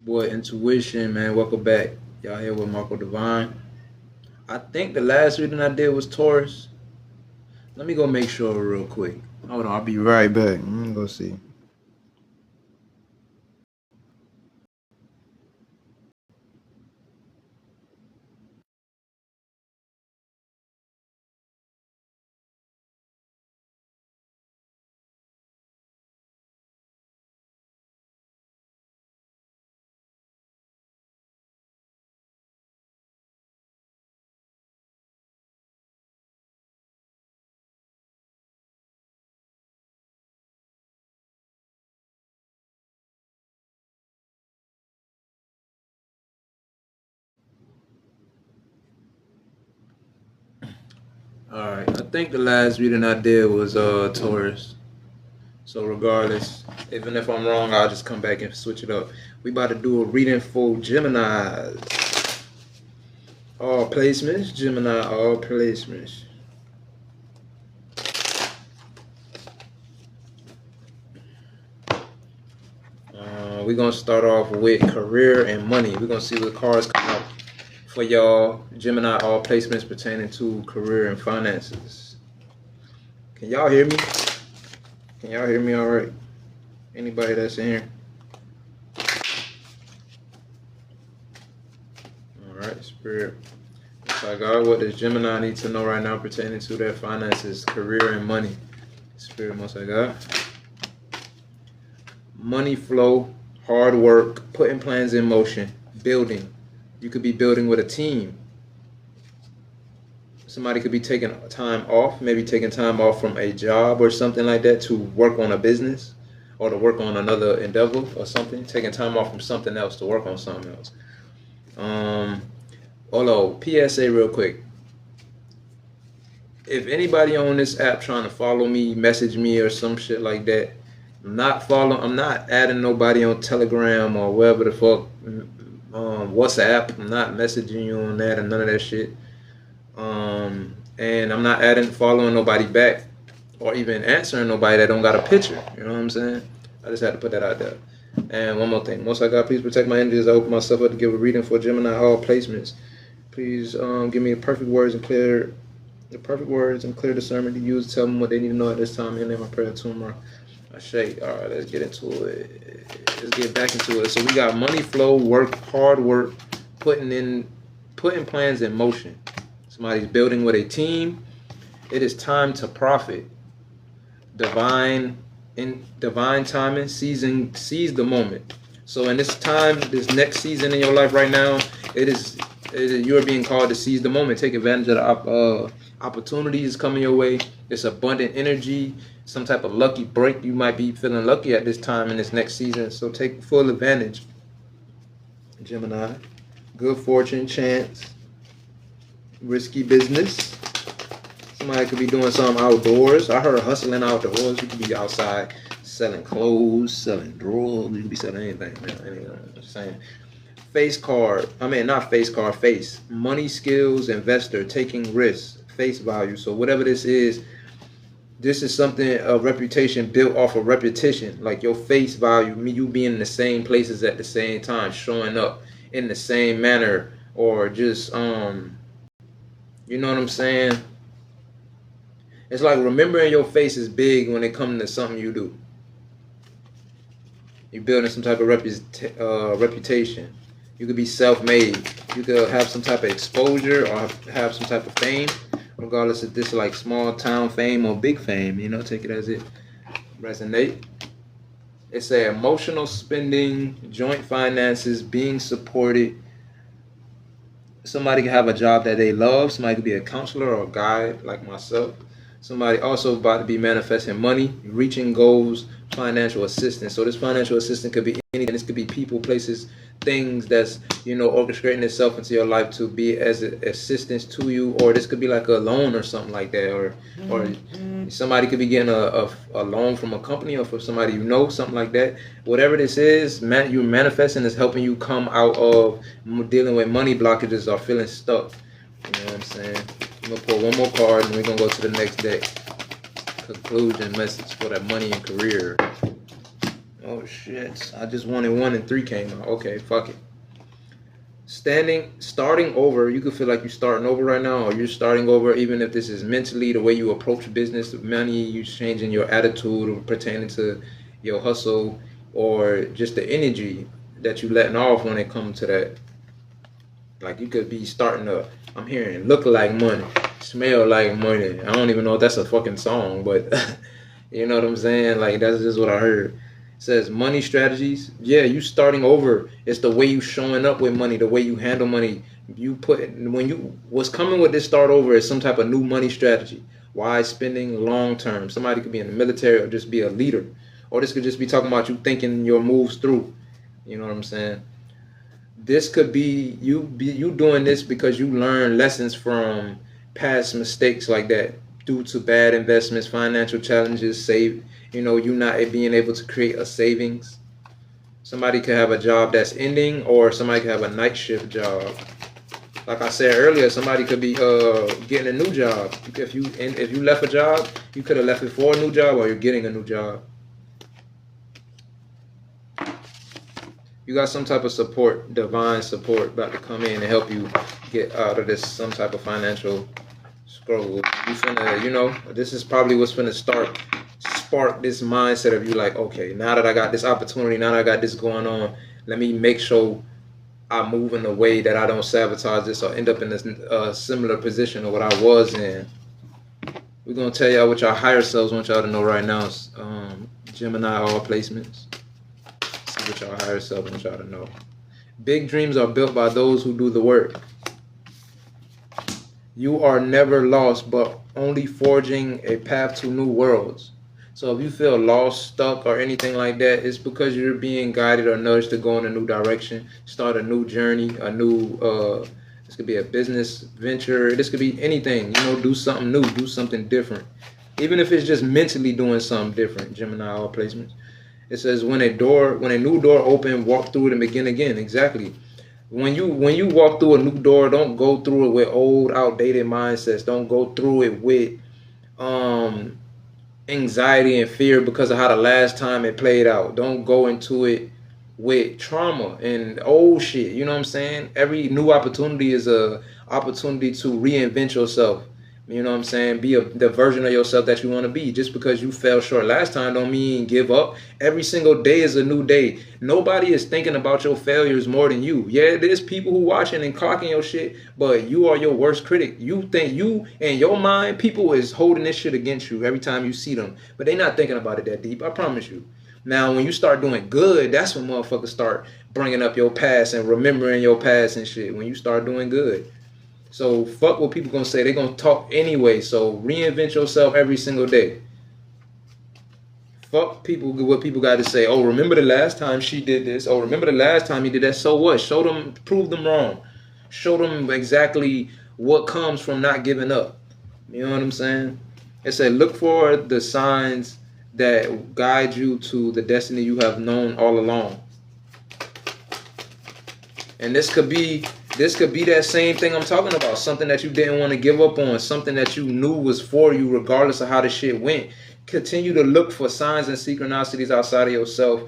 Boy, Intuition, man. Welcome back. Y'all here with Marco Divine. I think the last reading I did was Taurus. Let me go make sure real quick. Hold on, I'll be right back. Let me go see. Alright, I think the last reading I did was Taurus. So regardless, even if I'm wrong, I'll just come back and switch it up. We about to do a reading for Gemini. All placements, Gemini, all placements. We're gonna start off with career and money. We're gonna see what cards come out for y'all. Gemini, all placements pertaining to career and finances. Can y'all hear me? Can y'all hear me all right? Anybody that's in here? All right, Spirit. So God, what does Gemini need to know right now pertaining to their finances, career, and money? Spirit, Most High God. Money flow, hard work, putting plans in motion, building. You could be building with a team. Somebody could be taking time off, maybe taking time off from a job or something like that to work on a business or to work on another endeavor or something. Taking time off from something else to work on something else. Although, PSA real quick. If anybody on this app trying to follow me, message me or some shit like that, I'm not adding nobody on Telegram or wherever the fuck, WhatsApp. I'm not messaging you on that and none of that shit. And I'm not following nobody back or even answering nobody that don't got a picture. You know what I'm saying? I just had to put that out there. And one more thing. Most High God, please protect my energies. I open myself up to give a reading for Gemini all placements. Please give me the perfect words and clear discernment to use to tell them what they need to know at this time. In my prayer tomorrow. I shake. All right, let's get into it. Let's get back into it. So we got money flow, hard work, putting plans in motion. Somebody's building with a team. It is time to profit. Divine timing, seize the moment. So in this time, this next season in your life right now, you're being called to seize the moment. Take advantage of the opportunities coming your way. It's abundant energy, some type of lucky break. You might be feeling lucky at this time in this next season. So take full advantage. Gemini, good fortune, chance, risky business. Somebody could be doing something outdoors. I heard hustling outdoors. You could be outside selling clothes, selling drugs. You could be selling anything, man. I'm just saying. Face. Money, skills, investor, taking risks, face value. So whatever this is something, a reputation built off of repetition. Like your face value, you being in the same places at the same time, showing up in the same manner, or just you know what I'm saying? It's like remembering your face is big when it comes to something you do. You're building some type of reputation. You could be self-made. You could have some type of exposure or have some type of fame, regardless if this is like small town fame or big fame. You know, take it as it resonate. It's a emotional spending, joint finances, being supported. Somebody can have a job that they love. Somebody could be a counselor or a guide like myself. Somebody also about to be manifesting money, reaching goals, financial assistance. So this financial assistance could be anything. This could be people, places, things that's, orchestrating itself into your life to be as assistance to you. Or this could be like a loan or something like that. Or somebody could be getting a loan from a company or for somebody something like that. Whatever this is, you're manifesting is helping you come out of dealing with money blockages or feeling stuck. You know what I'm saying? I'm going to pull one more card and we're going to go to the next deck. Conclusion message for that money and career. Oh shit! I just wanted 1 and 3 came out. Okay, fuck it. Starting over. You could feel like you're starting over right now, or you're starting over. Even if this is mentally, the way you approach business, money, you changing your attitude pertaining to your hustle, or just the energy that you letting off when it comes to that. Like you could be starting to. I'm hearing look like money, smell like money. I don't even know if that's a fucking song, but you know what I'm saying? Like that's just what I heard. It says money strategies. Yeah, you starting over. It's the way you showing up with money, the way you handle money. You put when you what's coming with this start over is some type of new money strategy. Wise spending long term. Somebody could be in the military or just be a leader. Or this could just be talking about you thinking your moves through. You know what I'm saying? This could be you doing this because you learn lessons from past mistakes like that due to bad investments, financial challenges, save you not being able to create a savings. Somebody could have a job that's ending, or somebody could have a night shift job. Like I said earlier, somebody could be getting a new job. If you left a job, you could have left it for a new job, or you're getting a new job. You got some type of support, divine support, about to come in and help you get out of this some type of financial struggle. You finna, this is probably what's finna spark this mindset of you like, okay, now that I got this opportunity, now that I got this going on, let me make sure I move in a way that I don't sabotage this or end up in this similar position of what I was in. We're gonna tell y'all what y'all higher selves want y'all to know right now. Gemini all placements. What y'all higher self want y'all to know. Big dreams are built by those who do the work. You are never lost, but only forging a path to new worlds. So if you feel lost, stuck, or anything like that, it's because you're being guided or nudged to go in a new direction, start a new journey, a new this could be a business venture, this could be anything, do something new, do something different. Even if it's just mentally doing something different, Gemini all placements. It says when a new door open, walk through it and begin again. Exactly. When you walk through a new door, don't go through it with old, outdated mindsets. Don't go through it with anxiety and fear because of how the last time it played out. Don't go into it with trauma and old shit. You know what I'm saying? Every new opportunity is a opportunity to reinvent yourself. You know what I'm saying? Be the version of yourself that you want to be. Just because you fell short last time don't mean give up. Every single day is a new day. Nobody is thinking about your failures more than you. Yeah, there's people who watching and clocking your shit, but you are your worst critic. You think you in your mind, people is holding this shit against you every time you see them, but they not thinking about it that deep. I promise you. Now, when you start doing good, that's when motherfuckers start bringing up your past and remembering your past and shit. When you start doing good. So fuck what people gonna say. They gonna talk anyway. So reinvent yourself every single day. Fuck people. What people got to say. Oh, remember the last time she did this. Oh, remember the last time he did that. So what? Show them. Prove them wrong. Show them exactly what comes from not giving up. You know what I'm saying? It said look for the signs that guide you to the destiny you have known all along. And this could be that same thing I'm talking about. Something that you didn't want to give up on. Something that you knew was for you regardless of how the shit went. Continue to look for signs and synchronicities outside of yourself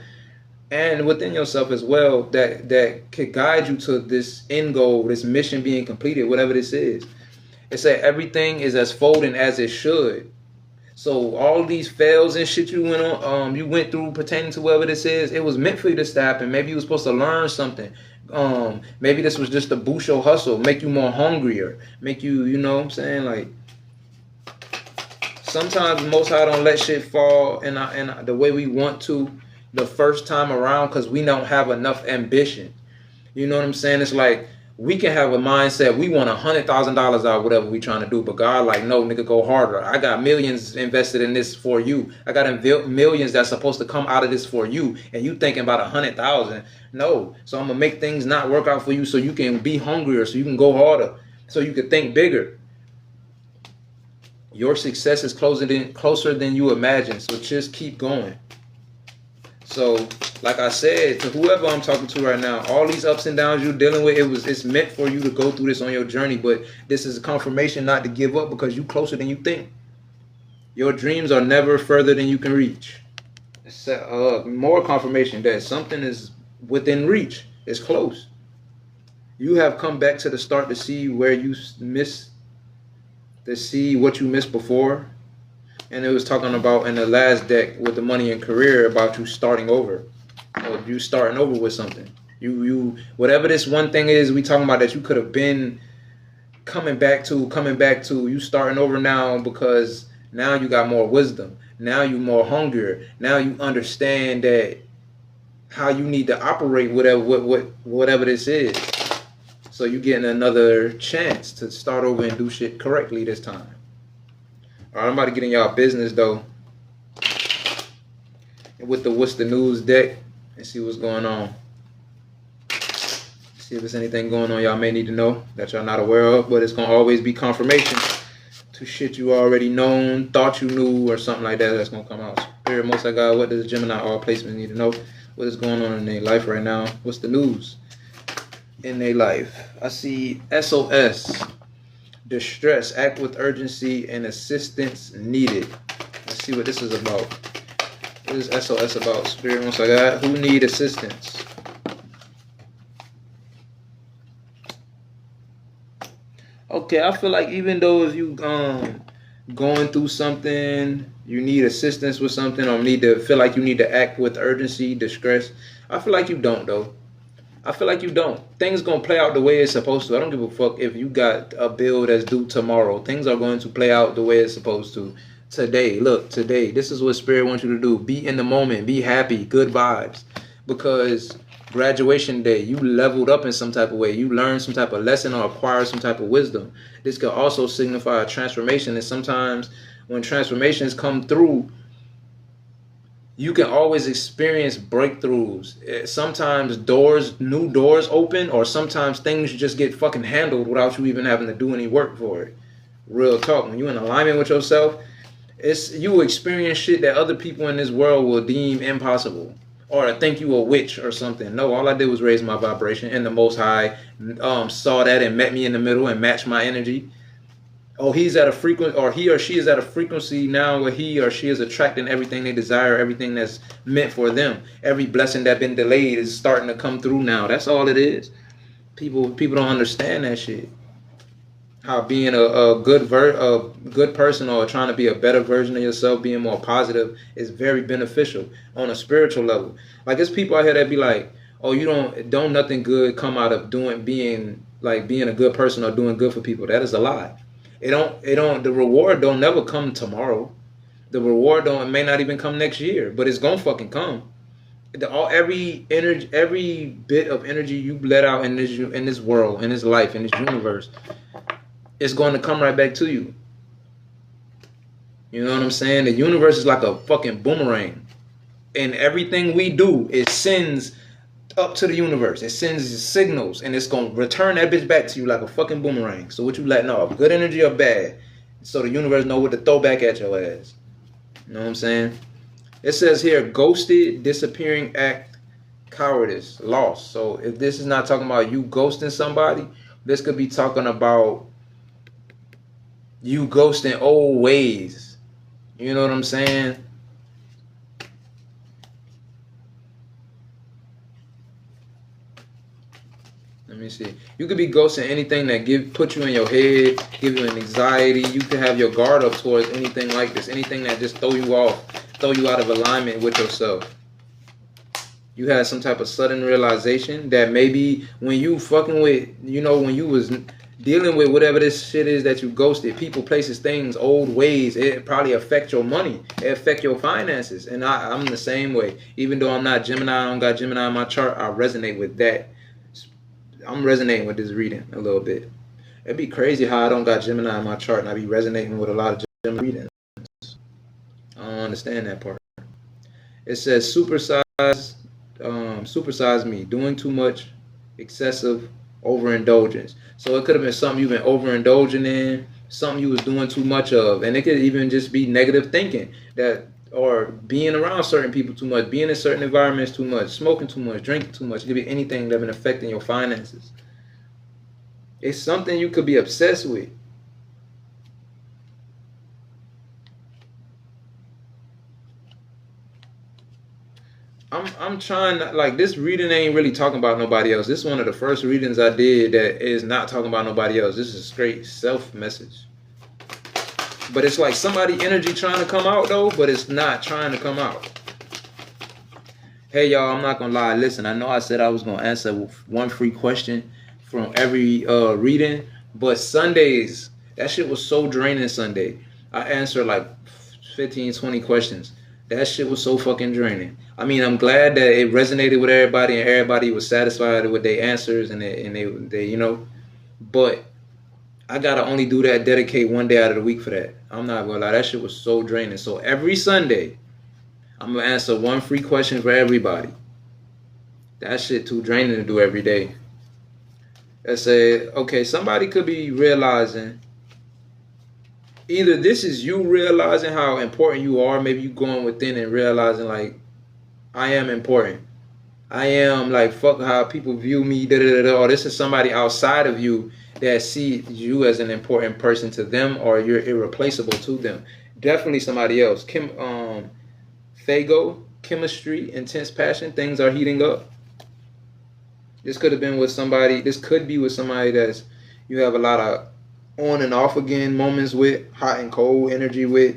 and within yourself as well that could guide you to this end goal, this mission being completed, whatever this is. It said everything is as folding as it should. So all these fails and shit you went through pertaining to whatever this is, it was meant for you to happen. Maybe you were supposed to learn something. Maybe this was just to boost your hustle, make you more hungrier, make you, you know what I'm saying? Like, sometimes Most High don't let shit fall in the way we want to the first time around because we don't have enough ambition. You know what I'm saying? It's like we can have a mindset, we want $100,000 out, whatever we trying to do, but God like, no, nigga, go harder. I got millions invested in this for you. I got millions that's supposed to come out of this for you, and you thinking about 100,000. No, so I'm gonna make things not work out for you so you can be hungrier, so you can go harder, so you can think bigger. Your success is closer than you imagine, so just keep going. So, like I said, to whoever I'm talking to right now, all these ups and downs you're dealing with, it's meant for you to go through this on your journey, but this is a confirmation not to give up because you're closer than you think. Your dreams are never further than you can reach. more confirmation that something is within reach. It's close. You have come back to the start to see where you missed, to see what you missed before. And it was talking about in the last deck with the money and career about you starting over, or you starting over with something. You whatever this one thing is we talking about that you could have been coming back to you starting over now, because now you got more wisdom. Now you more hungrier. Now you understand that how you need to operate whatever this is. So you getting another chance to start over and do shit correctly this time. All right, I'm about to get in y'all business though, with the what's the news deck, and see what's going on. See if there's anything going on y'all may need to know that y'all not aware of, but it's gonna always be confirmation to shit you already known, thought you knew, or something like that that's gonna come out. Spirit, Most High God, what does Gemini all placements need to know? What is going on in their life right now? What's the news in their life? I see SOS, distress, act with urgency and assistance needed. Let's see what this is about. What is SOS about? Spirit, Most High God, who need assistance? Okay, I feel like even though if you going through something, you need assistance with something, or feel like you need to act with urgency, distress, I feel like you don't though. I feel like you don't. Things gonna play out the way it's supposed to. I don't give a fuck if you got a bill that's due tomorrow. Things are going to play out the way it's supposed to. Today, look, today, this is what Spirit wants you to do. Be in the moment, be happy, good vibes. Because graduation day, you leveled up in some type of way. You learned some type of lesson or acquired some type of wisdom. This could also signify a transformation. And sometimes when transformations come through, you can always experience breakthroughs. Sometimes new doors open, or sometimes things just get fucking handled without you even having to do any work for it. Real talk. When you're in alignment with yourself, you will experience shit that other people in this world will deem impossible, or think you a witch or something. No, all I did was raise my vibration, and the Most High saw that and met me in the middle and matched my energy. Oh, he's at a frequency, or he or she is at a frequency now where he or she is attracting everything they desire, everything that's meant for them. Every blessing that's been delayed is starting to come through now. That's all it is. People don't understand that shit. How being a good person, or trying to be a better version of yourself, being more positive, is very beneficial on a spiritual level. Like, there's people out here that be like, oh, you don't nothing good come out of being a good person or doing good for people. That is a lie. The reward don't never come tomorrow. The reward may not even come next year, but it's gonna fucking come. Every bit of energy you let out in this world, in this life, in this universe, it's going to come right back to you. You know what I'm saying? The universe is like a fucking boomerang, and everything we do, it sends up to the universe. It sends signals, and it's gonna return that bitch back to you like a fucking boomerang. So what you letting off, good energy or bad, so the universe know what to throw back at your ass. You know what I'm saying? It says here, ghosted, disappearing act, cowardice, loss. So if this is not talking about you ghosting somebody, this could be talking about you ghosting old ways. You know what I'm saying? Let me see. You could be ghosting anything that put you in your head, give you an anxiety. You could have your guard up towards anything like this, anything that just throw you off, throw you out of alignment with yourself. You had some type of sudden realization that maybe when you fucking with, when you was dealing with whatever this shit is that you ghosted, people, places, things, old ways, it probably affect your money. It affect your finances. And I'm the same way. Even though I'm not Gemini, I don't got Gemini in my chart, I resonate with that. I'm resonating with this reading a little bit. It'd be crazy how I don't got Gemini in my chart and I be resonating with a lot of Gemini readings. I don't understand that part. It says supersize me, doing too much, excessive, overindulgence. So it could have been something you've been overindulging in, something you was doing too much of, and it could even just be negative thinking, or being around certain people too much, being in certain environments too much, smoking too much, drinking too much. It could be anything that's been affecting your finances. It's something you could be obsessed with. I'm trying to, like, this reading ain't really talking about nobody else. This is one of the first readings I did that is not talking about nobody else. This is a straight self message. But it's like somebody energy trying to come out though, but it's not trying to come out. Hey y'all, I'm not gonna lie. Listen, I know I said I was gonna answer one free question from every reading, but Sundays, that shit was so draining. Sunday, I answered like 15, 20 questions. That shit was so fucking draining. I mean, I'm glad that it resonated with everybody and everybody was satisfied with their answers and they you know, but I gotta only do that, dedicate one day out of the week for that. I'm not gonna lie, that shit was so draining. So every Sunday, I'm gonna answer one free question for everybody. That shit too draining to do every day. Let's say, okay, somebody could be realizing, either this is you realizing how important you are, maybe you going within and realizing like, I am important. I am like, fuck how people view me, da da da da. Or this is somebody outside of you that see you as an important person to them, or you're irreplaceable to them. Definitely somebody else. Fago, chemistry, intense passion, things are heating up. This could have been with somebody, this could be with somebody that's, you have a lot of on and off again moments with, hot and cold energy with,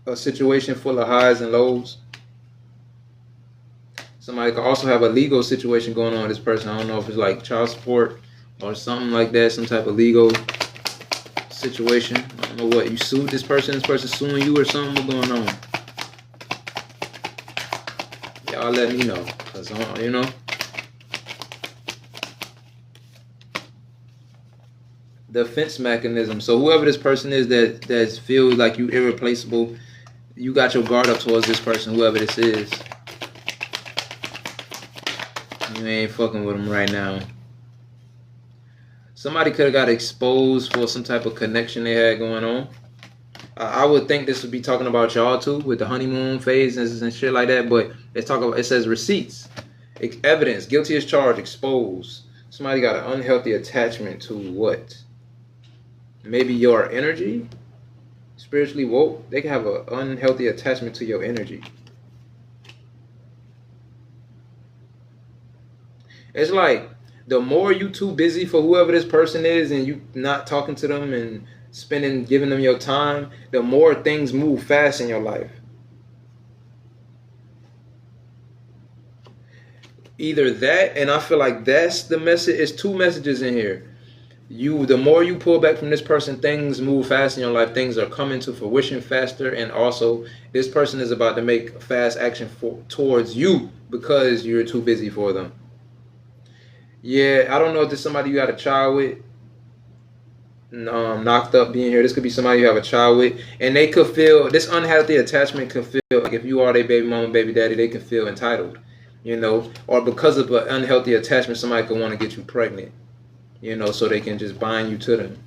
a situation full of highs and lows. Somebody could also have a legal situation going on with this person. I don't know if it's like child support or something like that, some type of legal situation. I don't know what, you sued this person suing you or something, what's going on? Y'all let me know, cause you know, defense mechanism. So whoever this person is that feels like you irreplaceable, you got your guard up towards this person, whoever this is. You ain't fucking with them right now. Somebody could have got exposed for some type of connection they had going on. I would think this would be talking about y'all too, with the honeymoon phases and shit like that. But it says receipts, evidence, guilty as charged, exposed. Somebody got an unhealthy attachment to what? Maybe your energy. Spiritually woke. They can have an unhealthy attachment to your energy. It's like, the more you too busy for whoever this person is and you not talking to them and giving them your time, the more things move fast in your life. Either that, and I feel like that's the message. It's two messages in here. The more you pull back from this person, things move fast in your life. Things are coming to fruition faster, and also this person is about to make fast action towards you because you're too busy for them. Yeah, I don't know if this is somebody you got a child with, knocked up being here. This could be somebody you have a child with, and they could feel, this unhealthy attachment could feel like if you are their baby mama, baby daddy, they can feel entitled, you know, or because of an unhealthy attachment, somebody could want to get you pregnant, you know, so they can just bind you to them.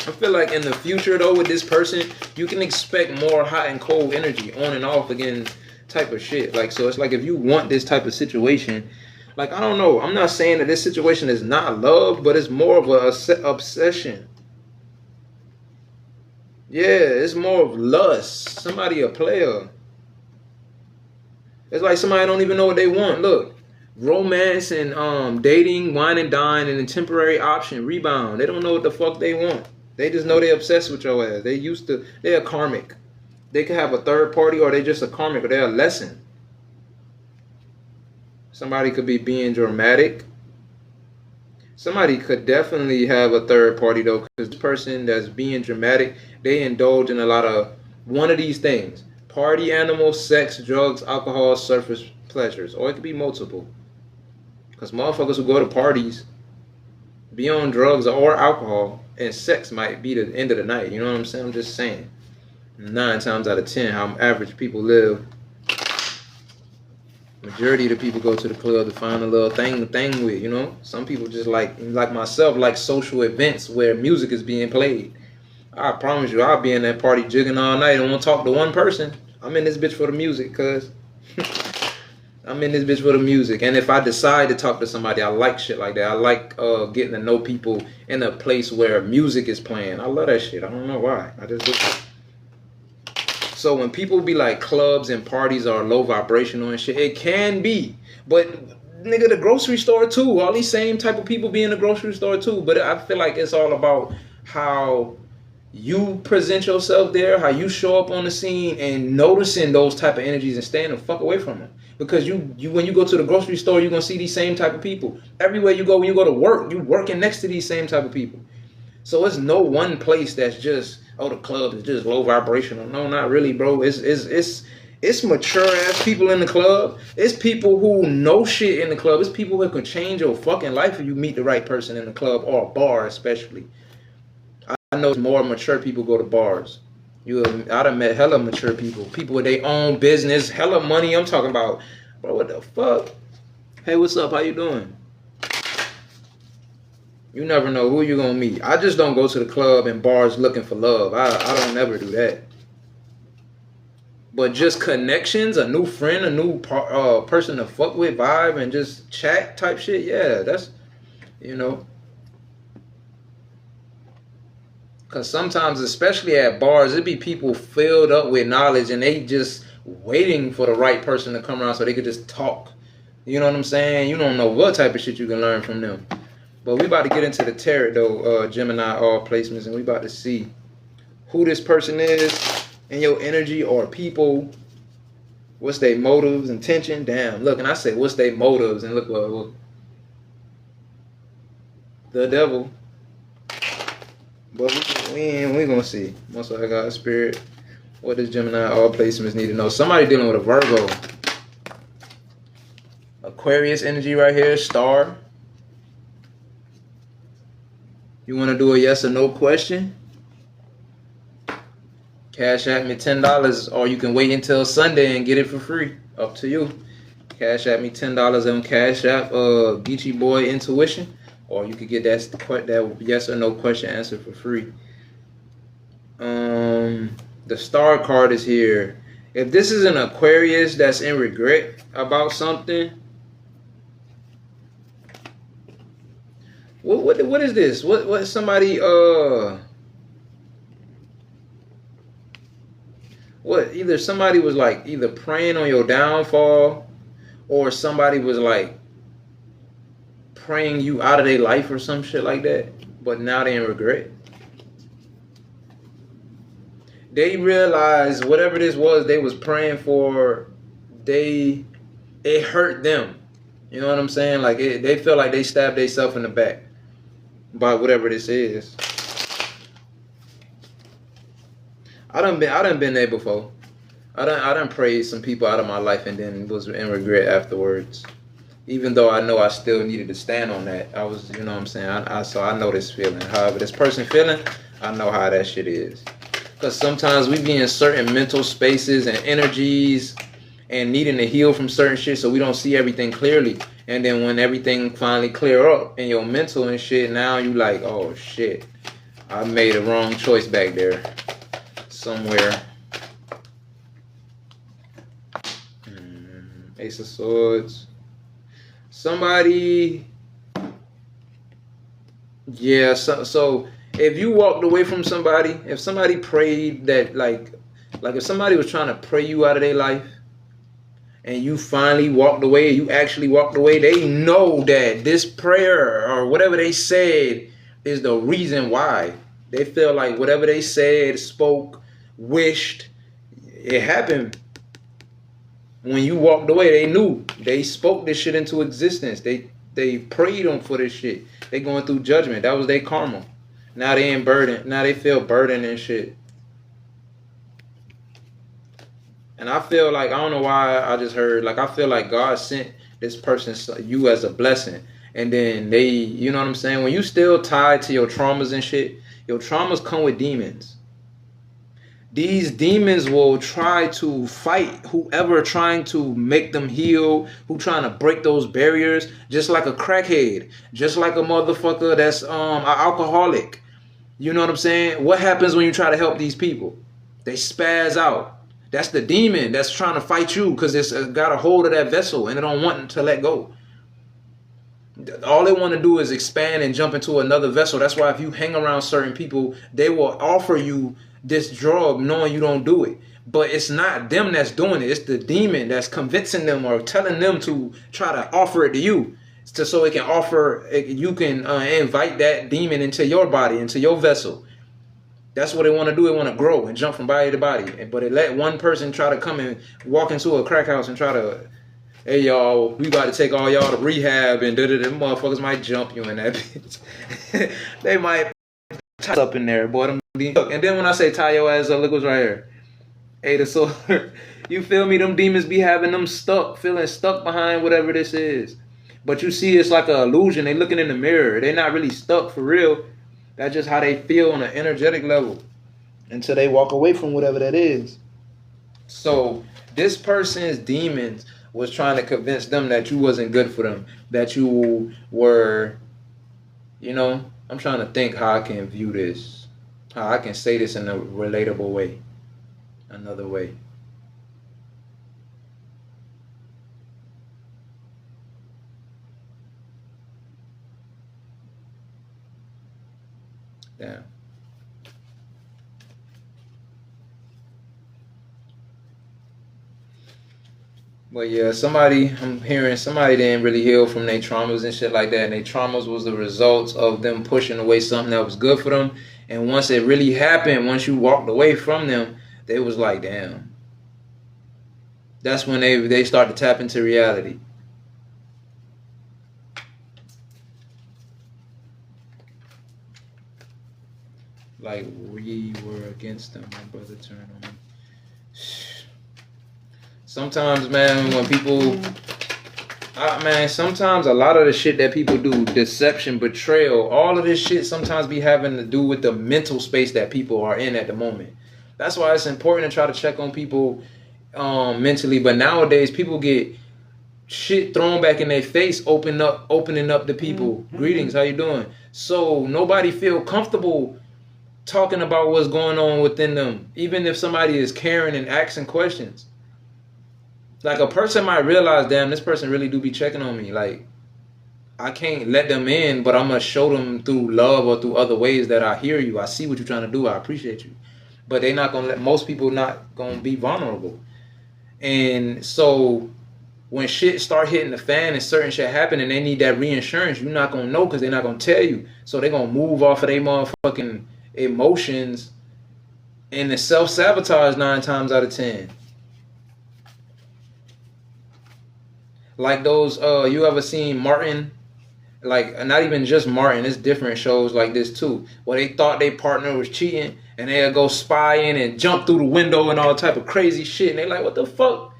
I feel like in the future though, with this person, you can expect more hot and cold energy, on and off again type of shit. Like, so it's like if you want this type of situation, like, I don't know, I'm not saying that this situation is not love, but it's more of a obsession. Yeah, it's more of lust. Somebody a player. It's like somebody don't even know what they want. Look, romance and dating, wine and dine, and a temporary option, rebound. They don't know what the fuck they want. They just know they're obsessed with your ass. They're karmic. They could have a third party, or they just a karmic, or they're a lesson. Somebody could be being dramatic. Somebody could definitely have a third party though, because the person that's being dramatic, they indulge in a lot of one of these things: party animal, sex, drugs, alcohol, surface pleasures, or it could be multiple. Because motherfuckers who go to parties, be on drugs or alcohol, and sex might be the end of the night. You know what I'm saying? I'm just saying. 9 times out of 10, how average people live. Majority of the people go to the club to find a little thing with, you know. Some people just like myself, like social events where music is being played. I promise you, I'll be in that party jigging all night and won't talk to one person. I'm in this bitch for the music, cuz. I'm in this bitch for the music. And if I decide to talk to somebody, I like shit like that. I like getting to know people in a place where music is playing. I love that shit. I don't know why. I just do it. So when people be like clubs and parties are low vibrational and shit, it can be. But nigga, the grocery store too. All these same type of people be in the grocery store too. But I feel like it's all about how you present yourself there, how you show up on the scene, and noticing those type of energies and staying the fuck away from them. Because you when you go to the grocery store, you're gonna see these same type of people. Everywhere you go, when you go to work, you working next to these same type of people. So it's no one place that's just, oh, the club is just low vibrational. No, not really, bro. It's mature ass people in the club. It's people who know shit in the club. It's people who can change your fucking life if you meet the right person in the club or a bar, especially. I know more mature people go to bars. I done met hella mature people. People with their own business, hella money. I'm talking about, bro, what the fuck? Hey, what's up? How you doing? You never know who you're gonna meet. I just don't go to the club and bars looking for love. I don't never do that. But just connections, a new friend, a new person to fuck with, vibe, and just chat type shit. Yeah, that's, you know. Because sometimes, especially at bars, it be people filled up with knowledge and they just waiting for the right person to come around so they could just talk. You know what I'm saying? You don't know what type of shit you can learn from them. But we about to get into the tarot though, Gemini all placements, and we about to see who this person is in your energy or people. What's their motives, intention? Damn, look, and I say what's their motives, and look what the devil. But we gonna see. Most of I got spirit. What does Gemini all placements need to know? Somebody dealing with a Virgo. Aquarius energy right here, star. You want to do a yes or no question? Cash at me $10, or you can wait until Sunday and get it for free. Up to you. Cash at me $10 on Cash App, Geechee Boy Intuition, or you could get that yes or no question answered for free. The star card is here. If this is an Aquarius that's in regret about something, what is this? What somebody what either somebody was like either praying on your downfall, or somebody was like praying you out of their life or some shit like that, but now they in regret. They realized whatever this was they was praying for, it hurt them. You know what I'm saying? Like they feel like they stabbed themselves in the back by whatever this is. I done been there before. I done prayed some people out of my life and then was in regret afterwards. Even though I know I still needed to stand on that. I was, you know what I'm saying? So I know this feeling. However this person feeling, I know how that shit is. Because sometimes we be in certain mental spaces and energies and needing to heal from certain shit, so we don't see everything clearly. And then when everything finally clear up in your mental and shit, now you like, oh shit, I made a wrong choice back there somewhere. Ace of Swords. Somebody, yeah, so if you walked away from somebody, if somebody prayed that, like if somebody was trying to pray you out of their life and you finally walked away, you actually walked away, they know that this prayer or whatever they said is the reason why. They feel like whatever they said, spoke, wished, it happened. When you walked away, they knew. They spoke this shit into existence. They prayed them for this shit. They going through judgment. That was their karma. Now they in burden. Now they feel burdened and shit. And I feel like, I don't know why I just heard, like I feel like God sent this person, you as a blessing. And then they, you know what I'm saying? When you still tied to your traumas and shit, your traumas come with demons. These demons will try to fight whoever trying to make them heal, who trying to break those barriers, just like a crackhead, just like a motherfucker that's an alcoholic. You know what I'm saying? What happens when you try to help these people? They spaz out. That's the demon that's trying to fight you because it's got a hold of that vessel and they don't want to let go. All they want to do is expand and jump into another vessel. That's why if you hang around certain people, they will offer you this drug knowing you don't do it. But it's not them that's doing it. It's the demon that's convincing them or telling them to try to offer it to you, so it can offer. You can invite that demon into your body, into your vessel. That's what they want to do. They want to grow and jump from body to body. But it let one person try to come and walk into a crack house and try to, hey y'all, we about to take all y'all to rehab and them motherfuckers might jump you in that bitch. They might tie up in there, boy. And then when I say tie your ass up, look what's right here. Hey, the sword. You feel me? Them demons be having them stuck, feeling stuck behind whatever this is. But you see, it's like an illusion. They looking in the mirror. They're not really stuck for real. That's just how they feel on an energetic level until they walk away from whatever that is. So this person's demons was trying to convince them that you wasn't good for them, that you were, I'm trying to think how I can view this, how I can say this in a relatable way, another way. Damn. But yeah, I'm hearing somebody didn't really heal from their traumas and shit like that. And their traumas was the results of them pushing away something that was good for them. And once it really happened, once you walked away from them, they was like, damn. That's when they start to tap into reality. Like we were against them. My brother turned on me. Sometimes, man, when people, sometimes a lot of the shit that people do, deception, betrayal, all of this shit sometimes be having to do with the mental space that people are in at the moment. That's why it's important to try to check on people mentally. But nowadays, people get shit thrown back in their face, opening up to people. Mm-hmm. Greetings, how you doing? So nobody feel comfortable talking about what's going on within them, even if somebody is caring and asking questions. Like a person might realize, damn, this person really do be checking on me. Like, I can't let them in, but I'm going to show them through love or through other ways that I hear you. I see what you're trying to do. I appreciate you. But they're not going to let, most people not going to be vulnerable. And so when shit start hitting the fan and certain shit happen and they need that reinsurance, you're not going to know because they're not going to tell you. So they're going to move off of their motherfucking emotions and the self-sabotage 9 times out of 10. Like those, you ever seen Martin? Like, not even just Martin, it's different shows like this too, where they thought their partner was cheating and they'll go spying and jump through the window and all type of crazy shit. And they like, what the fuck?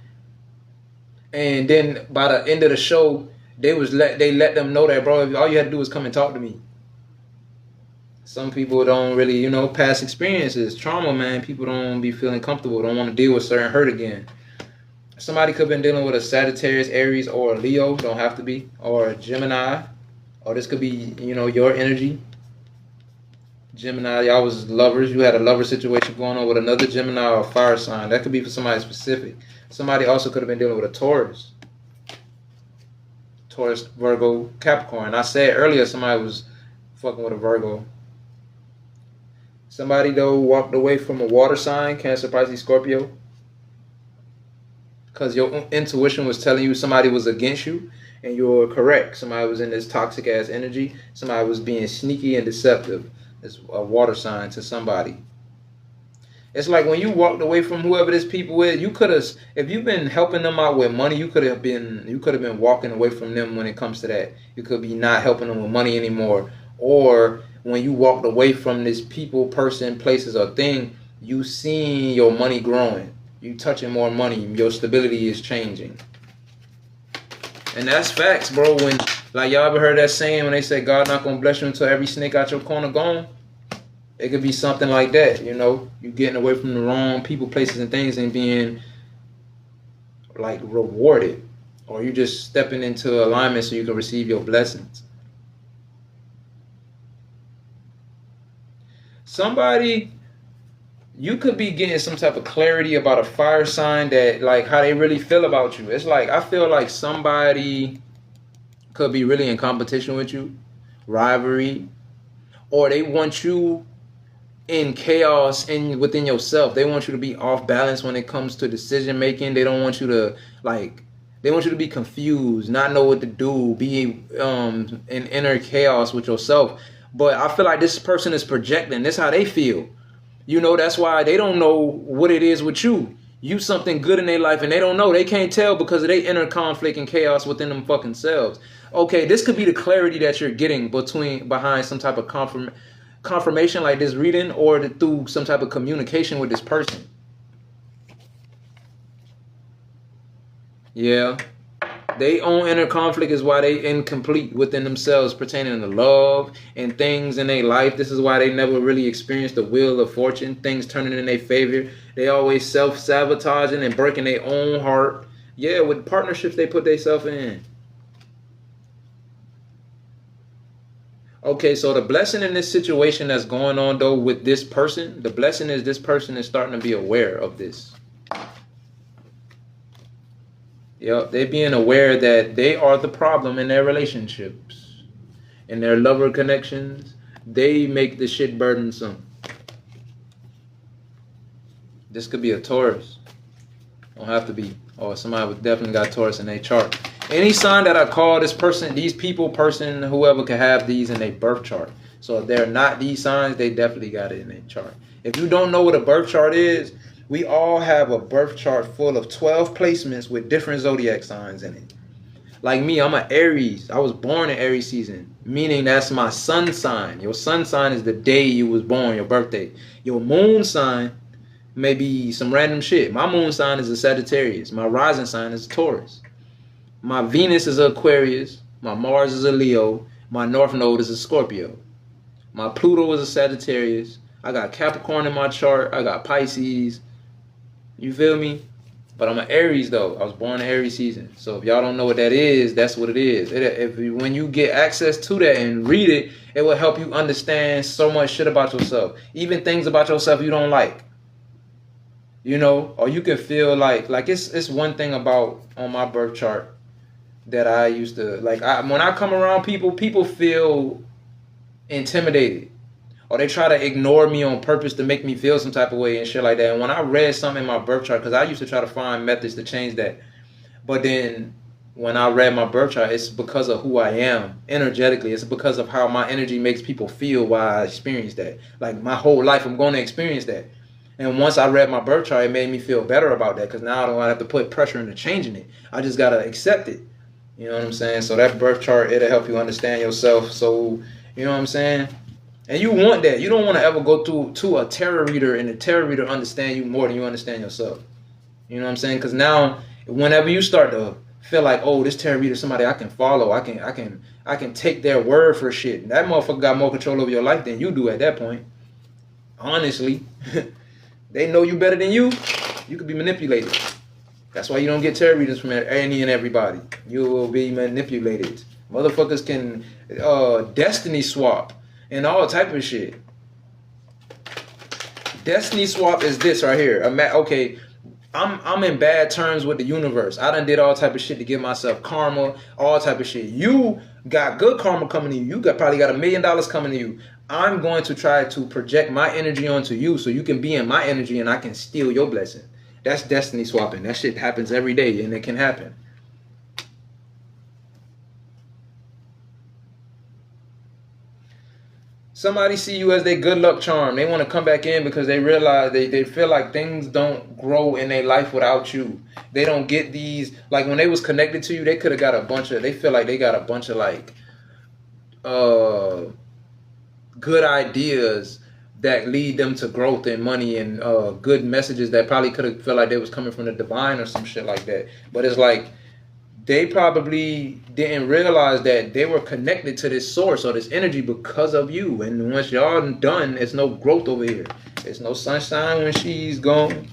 And then by the end of the show, they let them know that, bro, all you had to do was come and talk to me. Some people don't really, past experiences, trauma, man. People don't be feeling comfortable, don't want to deal with certain hurt again. Somebody could have been dealing with a Sagittarius, Aries, or a Leo. Don't have to be. Or a Gemini. Or this could be, your energy. Gemini, y'all was lovers. You had a lover situation going on with another Gemini or a fire sign. That could be for somebody specific. Somebody also could have been dealing with a Taurus. Taurus, Virgo, Capricorn. I said earlier somebody was fucking with a Virgo. Somebody, though, walked away from a water sign, Cancer, Pisces, Scorpio. Because your intuition was telling you somebody was against you, and you were correct. Somebody was in this toxic ass energy. Somebody was being sneaky and deceptive. It's a water sign to somebody. It's like when you walked away from whoever this people is, you could have, if you've been helping them out with money, you could have been walking away from them when it comes to that. You could be not helping them with money anymore. Or when you walked away from this people, person, places, or thing, you seen your money growing. You touching more money, your stability is changing. And that's facts, bro. When, like, y'all ever heard that saying when they say God not gonna bless you until every snake out your corner gone? It could be something like that, you getting away from the wrong people, places, and things and being like rewarded. Or you just stepping into alignment so you can receive your blessings. Somebody, you could be getting some type of clarity about a fire sign that, like, how they really feel about you. It's like, I feel like somebody could be really in competition with you, rivalry, or they want you in chaos within yourself. They want you to be off balance when it comes to decision making. They don't want you to they want you to be confused, not know what to do, be in inner chaos with yourself. But I feel like this person is projecting. This is how they feel. That's why they don't know what it is with you. You something good in their life and they don't know. They can't tell because of their inner conflict and chaos within them fucking selves. Okay, this could be the clarity that you're getting behind some type of confirmation like this reading, or through some type of communication with this person. Yeah. They own inner conflict is why they incomplete within themselves pertaining to love and things in their life. This is why they never really experience the wheel of fortune, things turning in their favor. They always self-sabotaging and breaking their own heart. Yeah, with partnerships they put themselves in. Okay, so the blessing in this situation that's going on though with this person, the blessing is this person is starting to be aware of this. Yep, they being aware that they are the problem in their relationships, in their lover connections. They make the shit burdensome. This could be a Taurus. Don't have to be. Or somebody would definitely got Taurus in their chart. Any sign that I call this person, these people, person, whoever could have these in their birth chart. So if they're not these signs, they definitely got it in their chart. If you don't know what a birth chart is, we all have a birth chart full of 12 placements with different zodiac signs in it. Like me, I'm an Aries. I was born in Aries season, meaning that's my sun sign. Your sun sign is the day you was born, your birthday. Your moon sign may be some random shit. My moon sign is a Sagittarius. My rising sign is a Taurus. My Venus is a Aquarius. My Mars is a Leo. My North Node is a Scorpio. My Pluto is a Sagittarius. I got Capricorn in my chart. I got Pisces. You feel me? But I'm an Aries though. I was born in Aries season. So if y'all don't know what that is, that's what it is. When you get access to that and read it, it will help you understand so much shit about yourself. Even things about yourself you don't like. Or you can feel like it's one thing about on my birth chart that I used to when I come around people feel intimidated. Or they try to ignore me on purpose to make me feel some type of way and shit like that. And when I read something in my birth chart, because I used to try to find methods to change that. But then when I read my birth chart, it's because of who I am energetically. It's because of how my energy makes people feel while I experience that. Like my whole life, I'm going to experience that. And once I read my birth chart, it made me feel better about that because now I don't have to put pressure into changing it. I just got to accept it. You know what I'm saying? So that birth chart, it'll help you understand yourself. So, you know what I'm saying? And you want that. You don't want to ever go to a tarot reader and the tarot reader understand you more than you understand yourself. You know what I'm saying? Because now, whenever you start to feel like, oh, this tarot reader is somebody I can follow, I can take their word for shit. That motherfucker got more control over your life than you do at that point. Honestly, they know you better than you. You could be manipulated. That's why you don't get tarot readers from any and everybody. You will be manipulated. Motherfuckers can destiny swap. And all type of shit. Destiny swap is this right here. Okay, I'm in bad terms with the universe. I done did all type of shit to give myself karma, all type of shit. You got good karma coming to you. You probably got $1 million coming to you. I'm going to try to project my energy onto you so you can be in my energy and I can steal your blessing. That's destiny swapping. That shit happens every day and it can happen. Somebody see you as their good luck charm. They want to come back in because they realize they feel like things don't grow in their life without you. They don't get these, like when they was connected to you, they could have got they feel like they got a bunch of good ideas that lead them to growth and money and good messages that probably could have felt like they was coming from the divine or some shit like that. But it's like, they probably didn't realize that they were connected to this source or this energy because of you. And once y'all done, it's no growth over here. It's no sunshine when she's gone.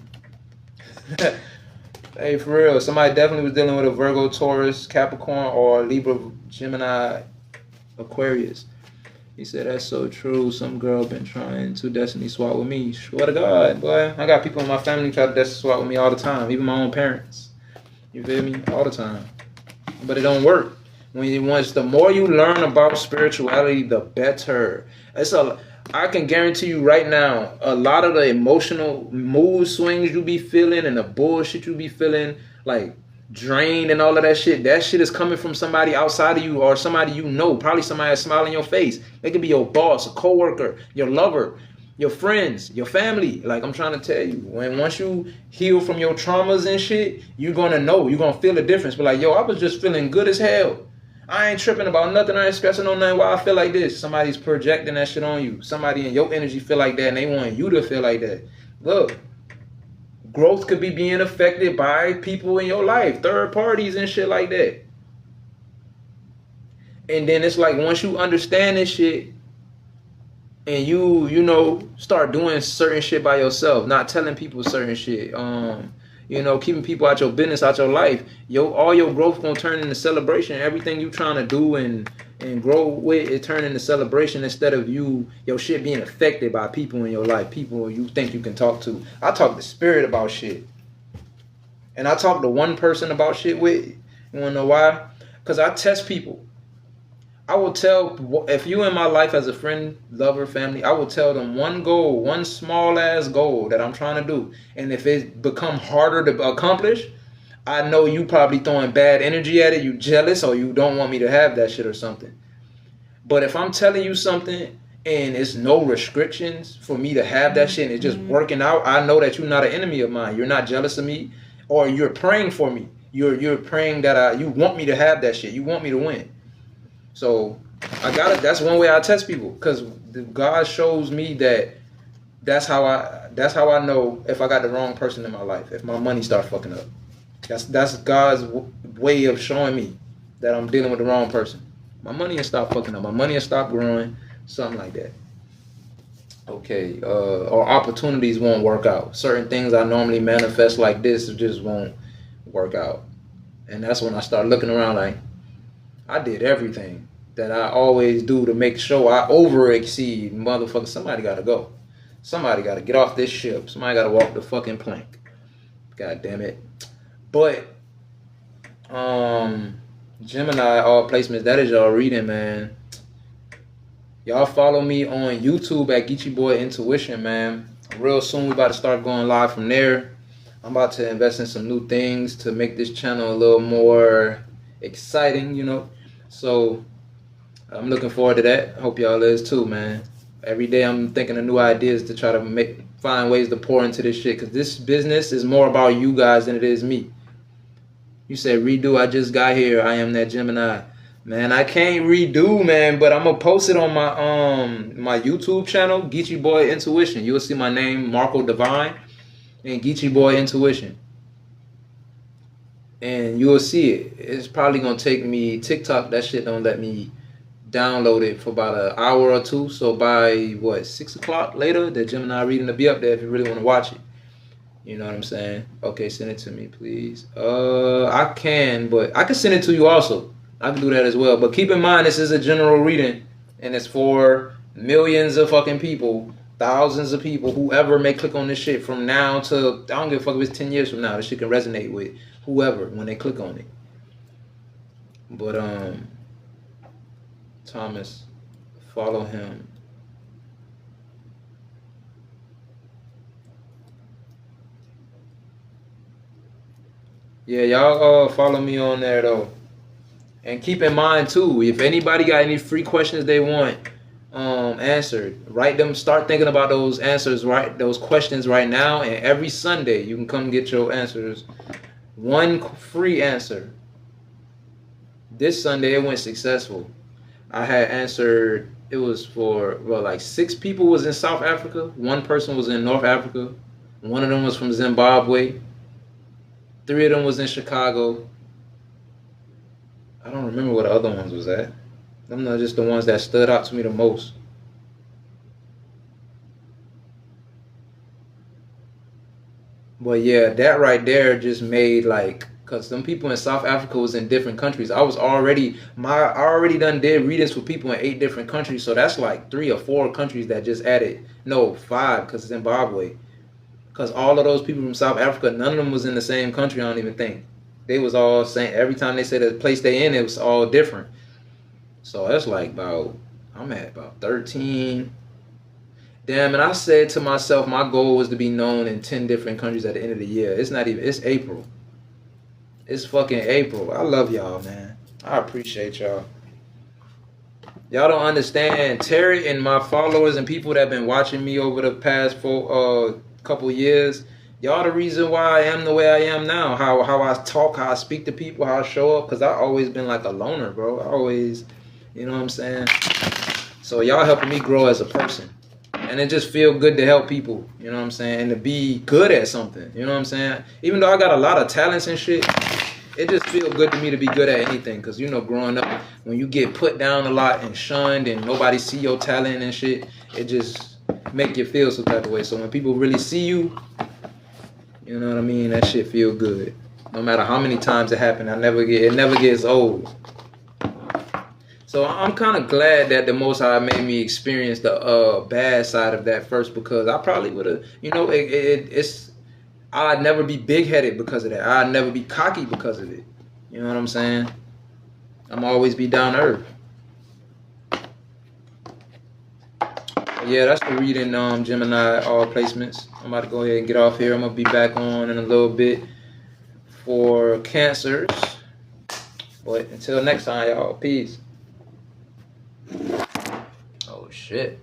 Hey, for real. Somebody definitely was dealing with a Virgo, Taurus, Capricorn, or Libra, Gemini, Aquarius. He said, that's so true. Some girl been trying to destiny swap with me. Swear to God, boy. I got people in my family try to destiny swap with me all the time. Even my own parents. You feel me? All the time. But it don't work. The more you learn about spirituality, the better. I can guarantee you right now, a lot of the emotional mood swings you be feeling and the bullshit you be feeling, like drained and all of that shit is coming from somebody outside of you or somebody you know. Probably somebody that's smiling in your face. It could be your boss, a coworker, your lover, your friends, your family. Like I'm trying to tell you, once you heal from your traumas and shit, you're gonna know, you're gonna feel the difference. But like, yo, I was just feeling good as hell. I ain't tripping about nothing. I ain't stressing on nothing. Why I feel like this? Somebody's projecting that shit on you. Somebody in your energy feel like that, and they want you to feel like that. Look, growth could be being affected by people in your life, third parties and shit like that. And then it's like once you understand this shit, and you know start doing certain shit by yourself, not telling people certain shit, keeping people out your business, out your life, all your growth gonna turn into celebration. Everything you trying to do and grow with, it turn into celebration instead of your shit being affected by people in your life, people you think you can talk to. I talk to spirit about shit, and I talk to one person about shit with. You wanna know why? Because I test people. I will tell, if you in my life as a friend, lover, family, I will tell them one goal, one small ass goal that I'm trying to do. And if it become harder to accomplish, I know you probably throwing bad energy at it, you jealous, or you don't want me to have that shit or something. But if I'm telling you something and it's no restrictions for me to have that shit and it's just working out, I know that you're not an enemy of mine. You're not jealous of me, or you're praying for me. You're praying that you want me to have that shit. You want me to win. So that's one way I test people, because God shows me that's how I know if I got the wrong person in my life, if my money start fucking up. That's God's way of showing me that I'm dealing with the wrong person. My money will stop fucking up. My money will stop growing, something like that. Okay, or opportunities won't work out. Certain things I normally manifest like this just won't work out. And that's when I start looking around like, I did everything that I always do to make sure I over exceed. Motherfucker, somebody gotta go. Somebody gotta get off this ship. Somebody gotta walk the fucking plank. God damn it. But Gemini, all placements, that is y'all reading, man. Y'all follow me on YouTube at Geechee Boy Intuition, man. Real soon we about to start going live from there. I'm about to invest in some new things to make this channel a little more exciting, So I'm looking forward to that. Hope y'all is too, man. Every day I'm thinking of new ideas to try to find ways to pour into this shit, because this business is more about you guys than it is me. You said redo, I just got here. I am that Gemini. Man, I can't redo, man, but I'm gonna post it on my YouTube channel, Geechee Boy Intuition. You'll see my name, Marco Divine, and Geechee Boy Intuition. And you'll see it. It's probably gonna take me, TikTok, that shit don't let me download it for about an hour or two. So by 6 o'clock later, the Gemini reading will be up there if you really want to watch it. You know what I'm saying? Okay, send it to me, please. I can, but I can send it to you also. I can do that as well. But keep in mind, this is a general reading, and it's for millions of fucking people, thousands of people, whoever may click on this shit from now to, I don't give a fuck if it's 10 years from now. This shit can resonate with whoever when they click on it. But Thomas, follow him. Yeah, y'all follow me on there though. And keep in mind too, if anybody got any free questions they want answered, write them, start thinking about those answers, right? Those questions right now, and every Sunday you can come get your answers. One free answer. This Sunday it went successful. I had answered, it was for, 6 people was in South Africa. 1 person was in North Africa. 1 of them was from Zimbabwe. 3 of them was in Chicago. I don't remember what the other ones was at. Them are just the ones that stood out to me the most. But yeah, that right there just made because some people in South Africa was in different countries. I already done did readings for people in 8 different countries. So that's 3 or 4 countries that just added. No, 5, because Zimbabwe. Because all of those people from South Africa, none of them was in the same country, I don't even think. They was all saying, every time they said the place they in, it was all different. So that's I'm at about 13. Damn, and I said to myself, my goal was to be known in 10 different countries at the end of the year. It's not even, it's April. It's fucking April. I love y'all, man. I appreciate y'all. Y'all don't understand. Terry and my followers and people that have been watching me over the past couple years, y'all the reason why I am the way I am now. How I talk, how I speak to people, how I show up. Because I always been like a loner, bro. I always, you know what I'm saying? So y'all helping me grow as a person. And it just feel good to help people, you know what I'm saying? And to be good at something, you know what I'm saying? Even though I got a lot of talents and shit, it just feel good to me to be good at anything. Because, you know, growing up, when you get put down a lot and shunned and nobody see your talent and shit, it just make you feel some type of way. So when people really see you, you know what I mean? That shit feel good. No matter how many times it happen, it never gets old. So I'm kind of glad that the Most High made me experience the bad side of that first, because I probably would have, you know, I'd never be big-headed because of that. I'd never be cocky because of it. You know what I'm saying? I'm always be down to earth. Yeah, that's the reading Gemini all placements. I'm about to go ahead and get off here. I'm going to be back on in a little bit for Cancers. But until next time, y'all, peace. Oh, shit.